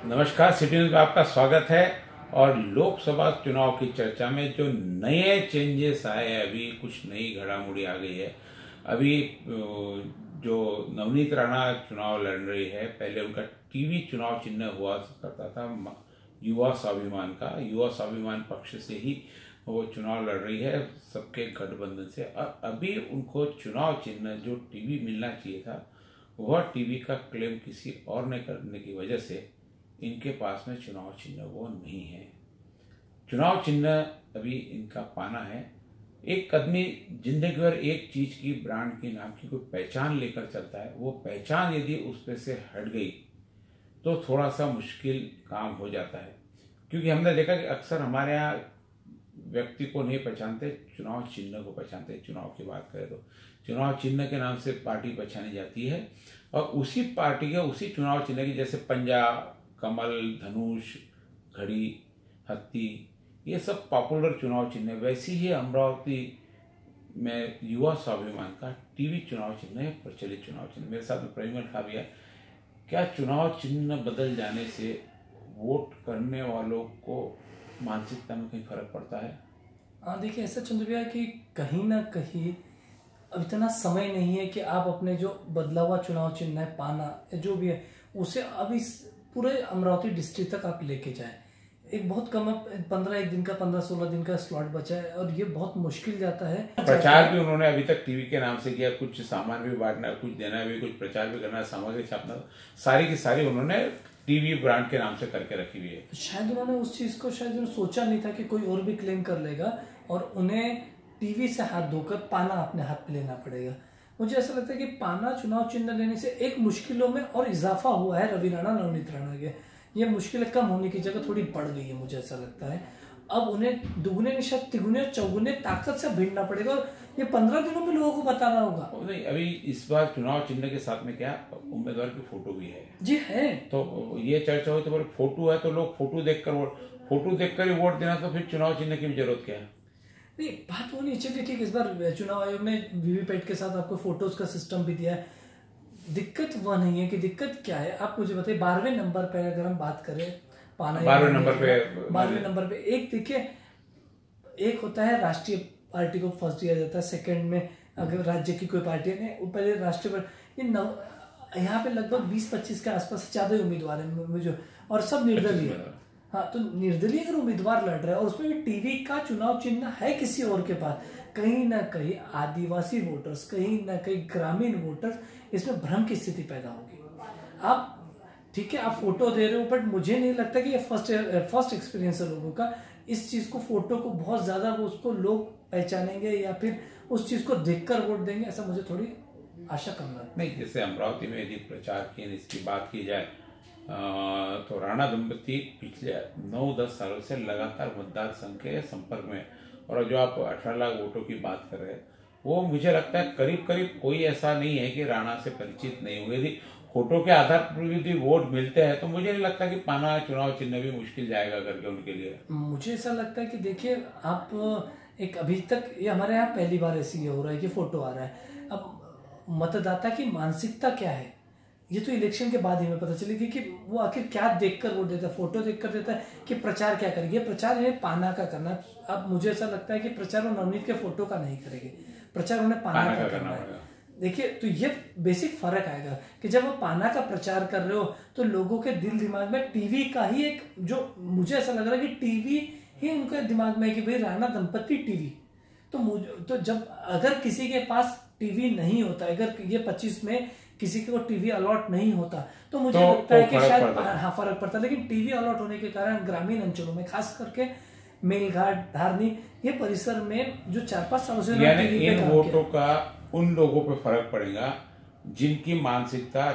नमस्कार, city news में आपका स्वागत है। और लोकसभा चुनाव की चर्चा में जो नए चेंजेस आए हैं, अभी कुछ नई घड़ामुड़ी आ गई है। अभी जो नवनीत राणा चुनाव लड़ रही है, पहले उनका टीवी चुनाव चिन्ह हुआ करता था युवा स्वाभिमान का। युवा स्वाभिमान पक्ष से ही वो चुनाव लड़ रही है, सबके गठबंधन से। और अभी उनको चुनाव चिन्ह जो टीवी मिलना चाहिए था, वह टीवी का क्लेम किसी और ने करने की वजह से इनके पास में चुनाव चिन्ह वो नहीं है। चुनाव चिन्ह अभी इनका पाना है। एक आदमी जिंदगी भर एक चीज की, ब्रांड की, नाम की कोई पहचान लेकर चलता है। वो पहचान यदि उस पे से हट गई तो थोड़ा सा मुश्किल काम हो जाता है। क्योंकि हमने देखा कि अक्सर हमारे यहाँ व्यक्ति को नहीं पहचानते, चुनाव चिन्ह को पहचानते। चुनाव की बात करें तो चुनाव चिन्ह के नाम से पार्टी पहचानी जाती है, और उसी पार्टी के उसी चुनाव चिन्ह की, जैसे पंजा, कमल, धनुष, घड़ी, हत्ती, ये सब पॉपुलर चुनाव चिन्ह है। वैसी ही अमरावती में युवा स्वाभिमान का टीवी चुनाव चिन्ह है, प्रचलित चुनाव चिन्ह। मेरे साथ प्रवीण खा भी है। क्या चुनाव चिन्ह बदल जाने से वोट करने वालों को मानसिकता में कहीं फर्क पड़ता है? हाँ, देखिए ऐसा चंद्र भैया कि कहीं ना कहीं अब इतना समय नहीं है कि आप अपने जो बदला हुआ चुनाव चिन्ह है, पाना जो भी है, उसे अब इस पूरे अमरावती डिस्ट्रिक्ट तक आप लेके जाएं। एक बहुत कम 15-16 दिन का स्लॉट बचा है, और ये बहुत मुश्किल जाता है। प्रचार भी उन्होंने अभी तक टीवी के नाम से किया। कुछ सामान भी बांटना, कुछ देना भी, कुछ प्रचार भी करना, सामग्री छापना, सारी की सारी उन्होंने टीवी ब्रांड के नाम से करके रखी हुई है। शायद उन्होंने उस चीज को सोचा नहीं था कि कोई और भी क्लेम कर लेगा और उन्हें टीवी से हाथ धोकर पाना अपने हाथ पे लेना पड़ेगा। मुझे ऐसा लगता है कि पाना चुनाव चिन्ह लेने से एक मुश्किलों में और इजाफा हुआ है रवि राणा, नवनीत राणा के। ये मुश्किलें कम होने की जगह थोड़ी बढ़ गई है, मुझे ऐसा लगता है। अब उन्हें दुगुने निशात, तिगुने, चौगुने ताकत से भिड़ना पड़ेगा, और ये 15 दिनों में लोगों को बताना होगा। नहीं, अभी इस बार चुनाव चिन्ह के साथ में क्या उम्मीदवार की फोटो भी है जी है। तो ये चर्चा हुई तो बोले फोटो है तो लोग फोटो देखकर ही वोट देना, तो फिर चुनाव चिन्ह की जरूरत क्या है? नहीं, बात वो नहीं। चलिए ठीक, इस बार चुनाव आयोग ने वीवीपैट के साथ आपको फोटोज का सिस्टम भी दिया है। दिक्कत वह नहीं है कि दिक्कत क्या है, आप मुझे बताइए। 12वें नंबर पे अगर हम बात करें, पाना 12वें नंबर पे एक देखिए, एक होता है राष्ट्रीय पार्टी को फर्स्ट दिया जाता है, सेकंड में अगर राज्य की कोई पार्टी है, पहले राष्ट्रीय यहाँ पे लगभग 20-25 के आसपास ज्यादा उम्मीदवार है मुझे, और सब निर्दलीय। हाँ, तो निर्दलीय अगर उम्मीदवार लड़ रहे हैं और उसमें भी टीवी का चुनाव चिन्ह है किसी और के पास, कहीं ना कहीं आदिवासी वोटर्स, कहीं ना कहीं ग्रामीण वोटर्स, इसमें भ्रम की स्थिति पैदा होगी। आप ठीक है, आप फोटो दे रहे हो, बट मुझे नहीं लगता कि ये फर्स्ट एक्सपीरियंस है लोगों का। इस चीज को, फोटो को बहुत ज्यादा उसको लोग पहचानेंगे या फिर उस चीज को देखकर वोट देंगे, ऐसा मुझे थोड़ी आशा कम लगती। नहीं, जैसे अमरावती में यदि प्रचार की इसकी बात की जाए तो राणा दंपति पिछले 9-10 सालों से लगातार मतदार संघ के संपर्क में, और जो आप 18 लाख वोटों की बात कर रहे हैं, वो मुझे लगता है करीब करीब कोई ऐसा नहीं है कि राणा से परिचित नहीं हुए। यदि फोटो के आधार पर यदि वोट मिलते हैं तो मुझे नहीं लगता कि पाना चुनाव चिन्ह भी मुश्किल जाएगा करके उनके लिए। मुझे ऐसा लगता है कि देखिए, आप एक अभी तक ये हमारे यहाँ पहली बार ऐसी हो रहा है कि फोटो आ रहा है। अब मतदाता की मानसिकता क्या है, ये तो इलेक्शन के बाद ही हमें पता चलेगी कि वो आखिर क्या देखकर वोट देता है। फोटो देखकर देता है कि प्रचार क्या करेगी। प्रचार इन्हें पाना का करना है। अब मुझे ऐसा लगता है कि प्रचार वो नवनीत के फोटो का नहीं करेंगे, प्रचार उन्हें पाना का करना है। देखिए, तो ये बेसिक फर्क आएगा कि जब आप पाना का प्रचार कर रहे हो तो लोगों के दिल दिमाग में टीवी का ही एक, जो मुझे ऐसा लग रहा है कि टीवी ही उनके दिमाग में है कि भाई राणा दंपति टीवी। तो जब अगर किसी के पास टीवी नहीं होता, अगर ये 25 में किसी को टीवी अलॉट नहीं होता, तो मुझे लगता है कि शायद हाँ फर्क पड़ता। लेकिन टीवी अलॉट होने के कारण ग्रामीण अंचलों में, खास करके मेलघाट, धारनी, ये परिसर में जो 4-5 सालों से इन वोटों का उन लोगों पे फर्क पड़ेगा जिनकी मानसिकता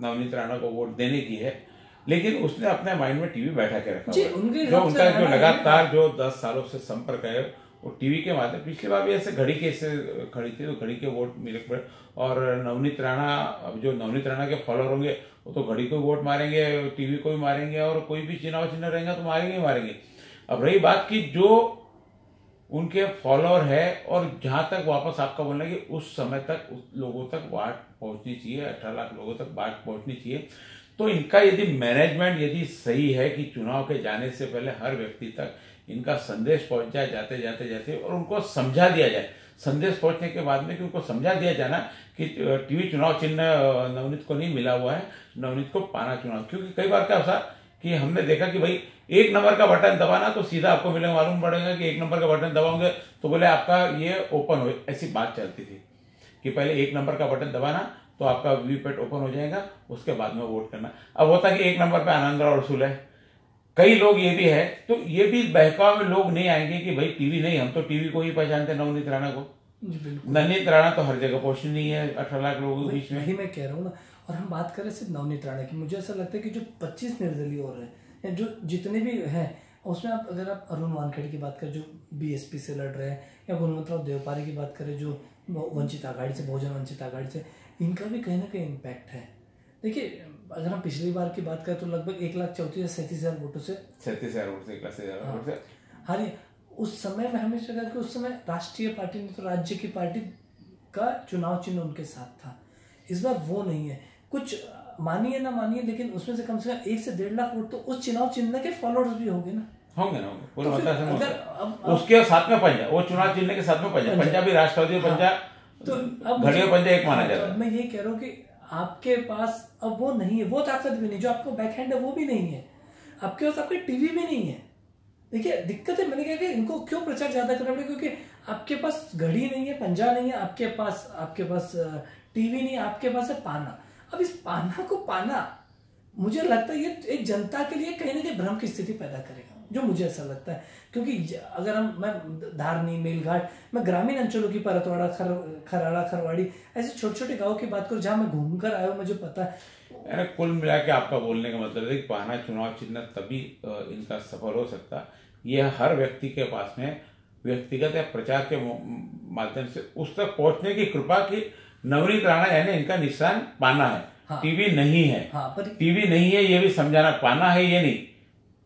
नवनीत राणा को वोट देने की है, लेकिन उसने अपने माइंड में टीवी बैठा के रखा। जो उनका जो लगातार जो 10 सालों से संपर्क है, वो टीवी के माध्यम। पिछली बार भी ऐसे घड़ी के खड़ी थी, तो घड़ी के वोट मिले पड़े। और नवनीत राणा, अब जो नवनीत राणा के फॉलोअर होंगे वो तो घड़ी को वोट मारेंगे, टीवी को भी मारेंगे, और कोई भी चुनाव चिन्ह रहेगा तो मारेंगे ही मारेंगे। अब रही बात की जो उनके फॉलोअर है, और जहां तक वापस आपका बोलना है कि उस समय तक उस लोगों तक बात पहुंचनी चाहिए, 18 लाख लोगों तक बात पहुंचनी चाहिए, तो इनका यदि मैनेजमेंट यदि सही है कि चुनाव के जाने से पहले हर व्यक्ति तक इनका संदेश पहुंच जाए जाते जाते जाते, और उनको समझा दिया जाए, संदेश पहुंचने के बाद में कि उनको समझा दिया जाना कि टीवी चुनाव चिन्ह नवनीत को नहीं मिला हुआ है, नवनीत को पाना चुनाव। क्योंकि कई बार क्या होता कि हमने देखा कि भाई 1 नंबर का बटन दबाना तो सीधा आपको मिलेगा, मालूम पड़ेगा कि 1 नंबर का बटन दबाओगे तो बोले आपका ये ओपन हो, ऐसी बात चलती थी कि पहले 1 नंबर का बटन दबाना तो आपका वीवीपैट ओपन हो जाएगा, उसके बाद में वोट करना। अब होता कि 1 नंबर पे आनंद राव अड़सुल है, कई लोग ये भी है, तो ये भी बहकाव में लोग नहीं आएंगे कि भाई टीवी नहीं, हम तो टीवी को ही पहचानते नवनीत राणा को। नवनीत राणा तो हर जगह पोषण नहीं है 18 लाख लोगों के बीच में। वही मैं कह रहा हूँ ना। और हम बात करें सिर्फ नवनीत राणा की, मुझे ऐसा लगता है कि जो 25 निर्दलीय और हैं या जो जितने भी हैं उसमें आप अगर आप अरुण वानखेड़े की बात करें जो बीएसपी से लड़ रहे हैं, या गुणवंतराव देवपारी की बात करें जो वंचित आघाड़ी से, बहुजन वंचित आघाड़ी से, इनका भी कहीं ना कहीं इम्पैक्ट है। देखिए अगर हम पिछली बार की बात करें तो लगभग 1,34,37,000 वोटों से 37,000 वोट से 1,37,000 वोट से हारी। उस समय में हमेशा कहा कि उस समय राष्ट्रीय पार्टी नहीं तो राज्य की पार्टी का चुनाव चिन्ह उनके साथ था। इस बार वो नहीं है। कुछ मानिए ना मानिए, लेकिन उसमें से कम 1 से 1.5 लाख वोट तो उस चुनाव चिन्ह के फॉलोअर्स भी होंगे ना, होंगे ना, पूरा मतलब उसके साथ में पंजा, वो चुनाव चिन्ह के साथ में पंजा, पंजाबी राष्ट्रवादी पंजा, तो अब घड़ियों पंजा एक माना जाता है। मैं ये कह रहा हूँ कि आपके पास अब वो नहीं है, वो ताकत भी नहीं, जो आपको बैकहैंड है वो भी नहीं है आपके पास, आपके टीवी भी नहीं है। देखिए दिक्कत है, मैंने कहा कि इनको क्यों प्रचार ज्यादा करना पड़ेगा, क्योंकि आपके पास घड़ी नहीं है, पंजा नहीं है, आपके पास टीवी नहीं है, आपके पास है पाना। अब इस पाना को पाना, मुझे लगता है ये एक जनता के लिए कहीं ना कहीं भ्रम की स्थिति पैदा करेगा, जो मुझे ऐसा लगता है। क्योंकि अगर मैं धारनी, मेलघाट, मैं ग्रामीण अंचलों की, परतवाड़ा, खराड़ा, खरवाड़ी, ऐसे छोटे छोटे गाँव की बात करूँ जहाँ मैं घूमकर आया हूँ, मुझे पता है। कुल मिला के आपका बोलने का मतलब है कि पाना चुनाव चिन्ह तभी इनका सफल हो सकता, यह हर व्यक्ति के पास में व्यक्तिगत या प्रचार के माध्यम से उस तक पहुंचने की कृपा की नवनीत राणा यानी इनका निशान पाना है। हाँ, टीवी नहीं है। हाँ, टीवी नहीं है ये भी समझाना, पाना है ये नहीं,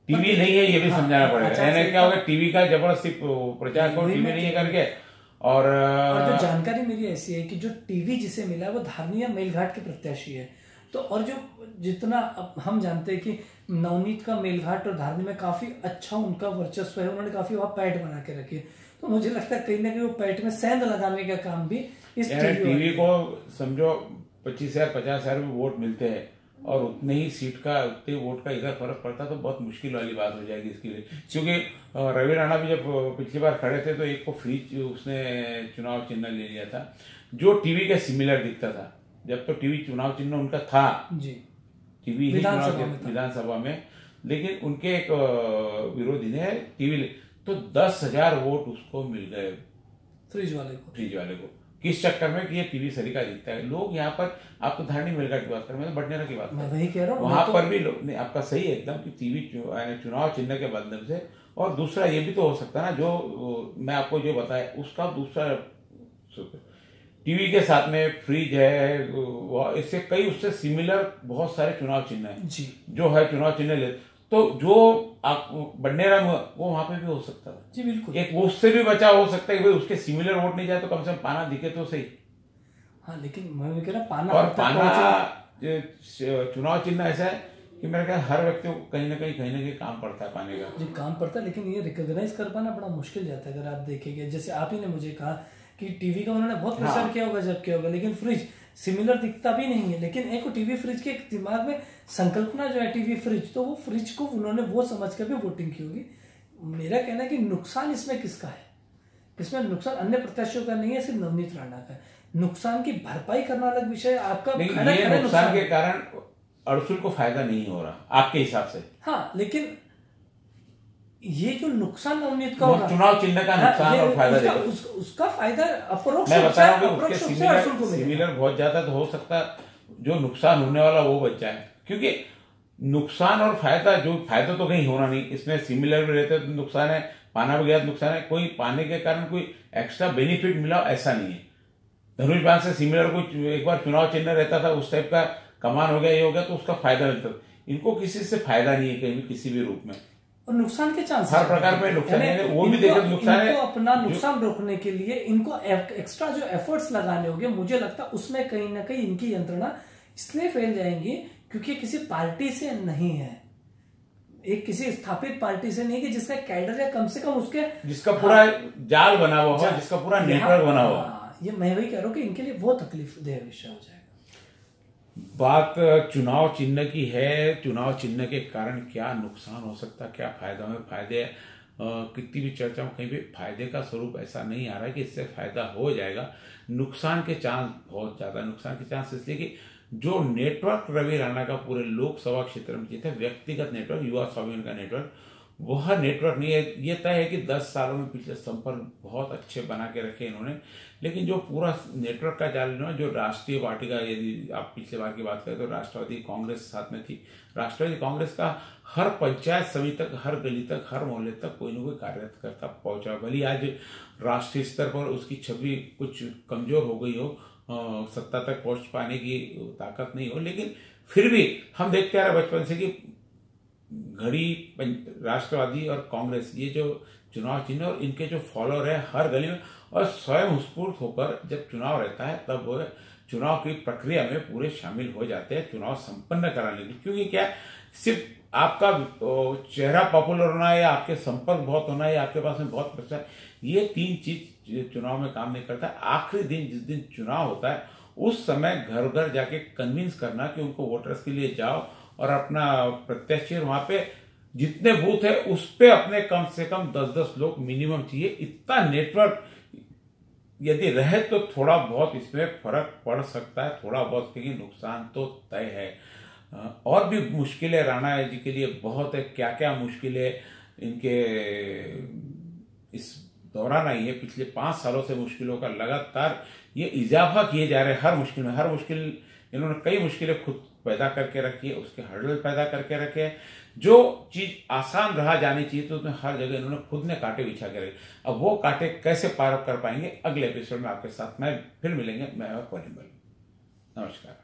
टीवी नहीं है ये भी समझाना पड़ेगा। यानी क्या होगा, टीवी का जबरदस्ती प्रचार करो, टीवी नहीं है करके। और जो जानकारी मेरी ऐसी है कि जो टीवी जिसे मिला है वो धारनी या मेलघाट के प्रत्याशी है, तो और जो जितना हम जानते हैं कि नवनीत का मेलघाट और धारनी में काफी अच्छा उनका वर्चस्व है, उन्होंने काफी वहां पैठ बना के रखी है, तो मुझे लगता है कहीं ना कहीं वो पैठ में सेंध लगाने का काम भी इस टीवी को समझो 25,000 50,000 वोट मिलते हैं और उतने ही सीट का, उतने वोट का इधर फर्क पड़ता तो बहुत मुश्किल वाली बात हो जाएगी इसके लिए। क्योंकि रवि राणा भी जब पिछली बार खड़े थे तो एक को फ्री उसने चुनाव चिन्ह ले लिया था जो टीवी के सिमिलर दिखता था, जब तो टीवी चुनाव चिन्ह उनका था जी, टीवी ही विधानसभा में, लेकिन उनके एक विरोधी ने टीवी, तो 10,000 वोट उसको मिल गए फ्रिज वाले को। किस चक्कर में कि ये टीवी सरीका दिखता है। लोग यहाँ पर, आप तो धारनी मेलघाट की बात कर, मैं तो बडनेरा की बात कर, वही कह रहा हूँ, वहां पर भी लोग नहीं, आपका सही है एकदम कि टीवी चुनाव चिन्ह के माध्यम से। और दूसरा ये भी तो हो सकता है ना, जो मैं आपको जो बताया उसका दूसरा, टीवी के साथ में फ्रिज है, इससे कई उससे सिमिलर बहुत सारे चुनाव चिन्ह है जी, जो है चुनाव चिन्ह ले, तो जो आप बडनेरा में वो वहां पे भी हो सकता है जी, बिल्कुल एक उससे भी बचाव हो सकता है कि भाई उसके सिमिलर वोट नहीं जाए तो कम से कम पाना दिखे तो सही। हाँ, लेकिन मैं कह रहा पाना, और पाना चुनाव चिन्ह ऐसा है कि मेरे ख्याल हर व्यक्ति को कहीं ना कहीं काम पड़ता है पाने का जी, काम पड़ता है, लेकिन ये रिकॉग्नाइज कर पाना बड़ा मुश्किल जाता है। अगर आप देखेंगे, जैसे आप ही ने मुझे कहा कि टीवी का उन्होंने बहुत प्रचार किया होगा जब किया होगा, लेकिन फ्रिज सिमिलर दिखता भी नहीं है। लेकिन एक टीवी फ्रिज के दिमाग में संकल्पना जो है टीवी फ्रिज, तो वो फ्रिज को उन्होंने वो समझ कर भी वोटिंग की होगी। मेरा कहना है कि नुकसान इसमें किसका है, इसमें नुकसान अन्य प्रत्याशियों का नहीं है, सिर्फ नवनीत राणा का। नुकसान की भरपाई करना अलग विषय आपका, नुकसान के कारण अड़सुल को फायदा नहीं हो रहा आपके हिसाब से। हाँ, लेकिन ये जो नुकसान नवनीत का होगा, चुनाव चिन्ह का नुकसान और फायदा उसका फायदा अपरोक्ष, मैं बता रहा हूँ कि उसके सिमिलर बहुत ज्यादा तो हो सकता, जो नुकसान होने वाला वो बच जाए। क्योंकि नुकसान और फायदा, जो फायदा तो कहीं होना नहीं, इसमें सिमिलर भी रहते तो नुकसान है, पाना भी गया तो नुकसान है, कोई पाने के कारण कोई एक्स्ट्रा बेनिफिट मिला ऐसा नहीं है। धनुष बाण से सिमिलर कोई एक बार चुनाव चिन्ह रहता था, उस टाइप का कमान हो गया, ये हो गया तो उसका फायदा मिलता। इनको किसी से फायदा नहीं है कहीं भी, किसी भी रूप में, और नुकसान के चांस हर प्रकार में नुकसान है, वो भी देखो नुकसान है। अपना नुकसान रोकने के लिए इनको एक्स्ट्रा जो एफर्ट्स लगाने होंगे, मुझे लगता है उसमें कहीं ना कहीं इनकी यंत्रणा इसलिए फैल जाएंगी क्योंकि ये किसी पार्टी से नहीं है, एक किसी स्थापित पार्टी से नहीं कि जिसका कैडर या कम से कम उसके जिसका पूरा जाल बना हुआ हो, जिसका पूरा नेटवर्क बना हुआ। ये मैं वही कह रहा हूँ कि इनके लिए वो तकलीफ देह विषय हो जाएगा। बात चुनाव चिन्ह की है। चुनाव चिन्ह के कारण क्या नुकसान हो सकता है, क्या फायदा है, फायदे कितनी भी चर्चा में कहीं भी फायदे का स्वरूप ऐसा नहीं आ रहा है कि इससे फायदा हो जाएगा। नुकसान के चांस बहुत ज्यादा, नुकसान के चांस इसलिए कि जो नेटवर्क रवि राणा का पूरे लोकसभा क्षेत्र में जीता, व्यक्तिगत नेटवर्क, युवा स्वाभिमान का नेटवर्क, वह नेटवर्क नहीं है। ये तय है कि 10 सालों में पिछले संपर्क बहुत अच्छे बना के रखे इन्होंने, लेकिन जो पूरा नेटवर्क का जाल इन्होंने, जो राष्ट्रीय पार्टी का, यदि आप पिछले बार की बात करें तो राष्ट्रवादी कांग्रेस साथ में थी, राष्ट्रवादी कांग्रेस का हर पंचायत समिति तक, हर गली तक, हर मोहल्ले तक कोई ना कोई कार्यकर्ता पहुंचा। भले आज राष्ट्रीय स्तर पर उसकी छवि कुछ कमजोर हो गई हो, सत्ता तक पहुंच पाने की ताकत नहीं हो, लेकिन फिर भी हम देखते आ रहे बचपन से कि घड़ी राष्ट्रवादी और कांग्रेस, ये जो चुनाव चिन्ह और इनके जो फॉलोअर है हर गली में, और स्वयं स्फूर्त होकर जब चुनाव रहता है तब वो चुनाव की प्रक्रिया में पूरे शामिल हो जाते हैं चुनाव संपन्न कराने के। क्योंकि क्या, सिर्फ आपका चेहरा पॉपुलर होना है या आपके संपर्क बहुत होना है या आपके पास में बहुत पैसा है, ये 3 चीज चुनाव में काम नहीं करता। आखिरी दिन जिस दिन चुनाव होता है उस समय घर घर जाके कन्विंस करना कि उनको वोटर्स के लिए जाओ और अपना प्रत्याशी, वहां पे जितने बूथ है उस पे अपने कम से कम 10-10 लोग मिनिमम चाहिए। इतना नेटवर्क यदि रहे तो थोड़ा बहुत इसमें फर्क पड़ सकता है, थोड़ा बहुत, क्योंकि नुकसान तो तय है। और भी मुश्किलें राणा जी के लिए बहुत है। क्या क्या मुश्किलें इनके इस दौरान आई है, पिछले 5 सालों से मुश्किलों का लगातार ये इजाफा किए जा रहे हैं। हर मुश्किल में, हर मुश्किल, इन्होंने कई मुश्किलें खुद पैदा करके रखी है, उसके हर्डल पैदा करके रखे हैं। जो चीज आसान रहा जानी चाहिए तो उसमें हर जगह इन्होंने खुद ने कांटे बिछा के रखे। अब वो कांटे कैसे पार कर पाएंगे, अगले एपिसोड में आपके साथ मैं फिर मिलेंगे। मैं और परिमल, नमस्कार।